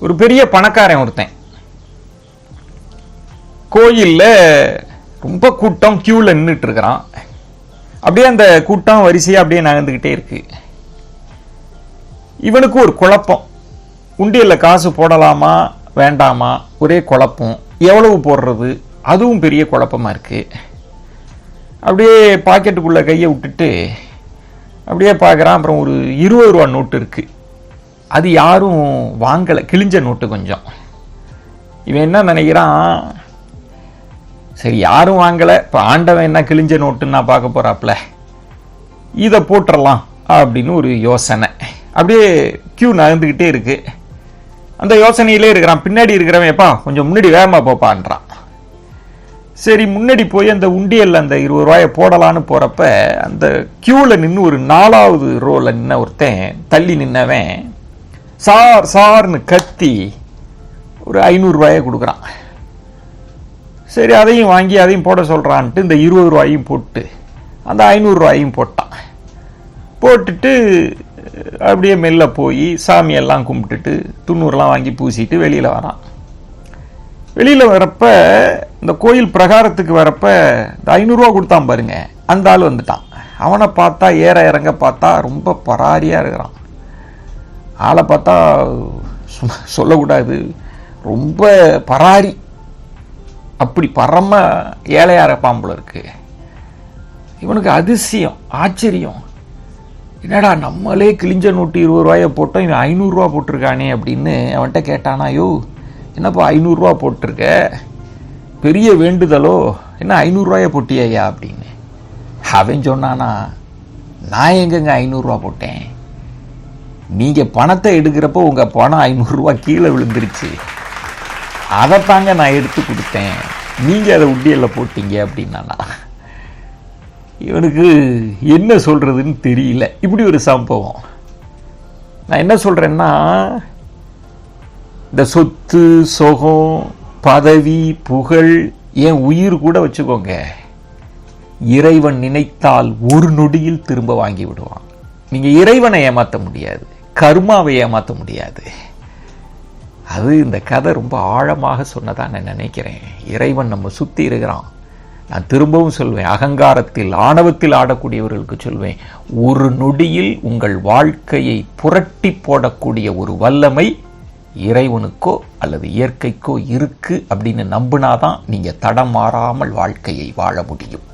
ஒரு பெரிய பணக்காரன் ஒருத்தன் கோயில்ல ரொம்ப கூட்டம் கியூல நின்றுட்டு இருக்கிறான். அப்படியே அந்த கூட்டம் வரிசையா அப்படியே நகர்ந்துகிட்டே இருக்கு. இவனுக்கு ஒரு குழப்பம், உண்டியல்ல காசு போடலாமா வேண்டாமா, ஒரே குழப்பம். எவ்வளவு போடுறது, அதுவும் பெரிய குழப்பமா இருக்கு. அப்படியே பாக்கெட்டுக்குள்ள கையை விட்டுட்டு அப்படியே பார்க்குறான். அப்புறம் ஒரு 20 ரூபா நோட்டு இருக்கு. அது யாரும் வாங்கலை, கிழிஞ்ச நோட்டு கொஞ்சம். இவன் என்ன நினைக்கிறான், சரி யாரும் வாங்கலை, இப்போ ஆண்டவன் என்ன கிழிஞ்ச நோட்டுன்னு நான் பார்க்க போறாப்ல, இதை போட்டுடலாம் அப்படின்னு ஒரு யோசனை. அப்படியே கியூ நகர்ந்துக்கிட்டே இருக்கு. அந்த யோசனையிலே இருக்கிறான். பின்னாடி இருக்கிறவன் எப்பா கொஞ்சம் முன்னாடி வேகமா போப்பான்றான். சரி முன்னாடி போய் அந்த உண்டியல்ல அந்த 20 ரூபாயை போடலான்னு போறப்ப அந்த கியூல நின்று ஒரு 4வது ரோல நின்ன ஒருத்தன் தள்ளி நின்னவன் சார் சார்னு கத்தி ஒரு 500 ரூபாயை கொடுக்குறான். சரி அதையும் வாங்கி அதையும் போட சொல்றான்ட்டு இந்த 20 ரூபாயும் போட்டு அந்த 500 ரூபாயும் போட்டான். போட்டுட்டு அப்படியே மெல்ல போய் சாமியெல்லாம் கும்பிட்டுட்டு துண்ணூறுலாம் வாங்கி பூசிட்டு வெளியில வரான். வெளியில வரப்ப இந்த கோயில் பிரகாரத்துக்கு வரப்ப இந்த 500 ரூபா கொடுத்தான் பாருங்க, அந்த ஆள் வந்துட்டான். அவனை பார்த்தா ஏற இறங்க பார்த்தா ரொம்ப பராரியா இருக்கிறான். ஆளை பார்த்தா சொல்லக்கூடாது, ரொம்ப பராரி, அப்படி பரம ஏழையா இருப்பான் போல இருக்கு. இவனுக்கு அதிசயம், ஆச்சரியம், என்னடா நம்மளே கிழிஞ்ச நோட்டு 20 ரூபாயை போட்டோம், இவன் 500 ரூபா போட்டிருக்கானே அப்படின்னு அவன்கிட்ட கேட்டானா, ஐயோ என்னப்பா 500 ரூபா போட்டிருக்க, பெரிய வேண்டுதலோ, என்ன 500 ரூபாயை போட்டியா அப்படின்னு. அவன் சொன்னானா, நான் எங்கங்க 500 ரூபா போட்டேன், நீங்க பணத்தை எடுக்கிறப்போ உங்க பணம் 500 ரூபா கீழே விழுந்துருச்சு, அதைத்தாங்க நான் எடுத்து கொடுத்தேன், நீங்க அதை உண்டியல்ல போட்டீங்க அப்படின்னானா. இவனுக்கு என்ன சொல்றதுன்னு தெரியல. இப்படி ஒரு சம்பவம். நான் என்ன சொல்றேன்னா, இந்த சொத்து சொகம் பதவி புகழ் ஏன் உயிர் கூட வச்சுக்கோங்க, இறைவன் நினைத்தால் ஒரு நொடியில் திரும்ப வாங்கி விடுவான். நீங்க இறைவனை ஏமாற்ற முடியாது, கர்மாவை ஏமாற்ற முடியாது. அது இந்த கதை ரொம்ப ஆழமாக சொன்னதா நான் நினைக்கிறேன். இறைவன் நம்ம சுத்தி இருக்கிறான். நான் திரும்பவும் சொல்வேன், அகங்காரத்தில் ஆணவத்தில் ஆடக்கூடியவர்களுக்கு சொல்வேன், ஒரு நொடியில் உங்கள் வாழ்க்கையை புரட்டி போடக்கூடிய ஒரு வல்லமை இறைவனுக்கோ அல்லது இயற்கைக்கோ இருக்கு அப்படின்னு நம்பினாதான் நீங்க தடம் மாறாமல் வாழ்க்கையை வாழ முடியும்.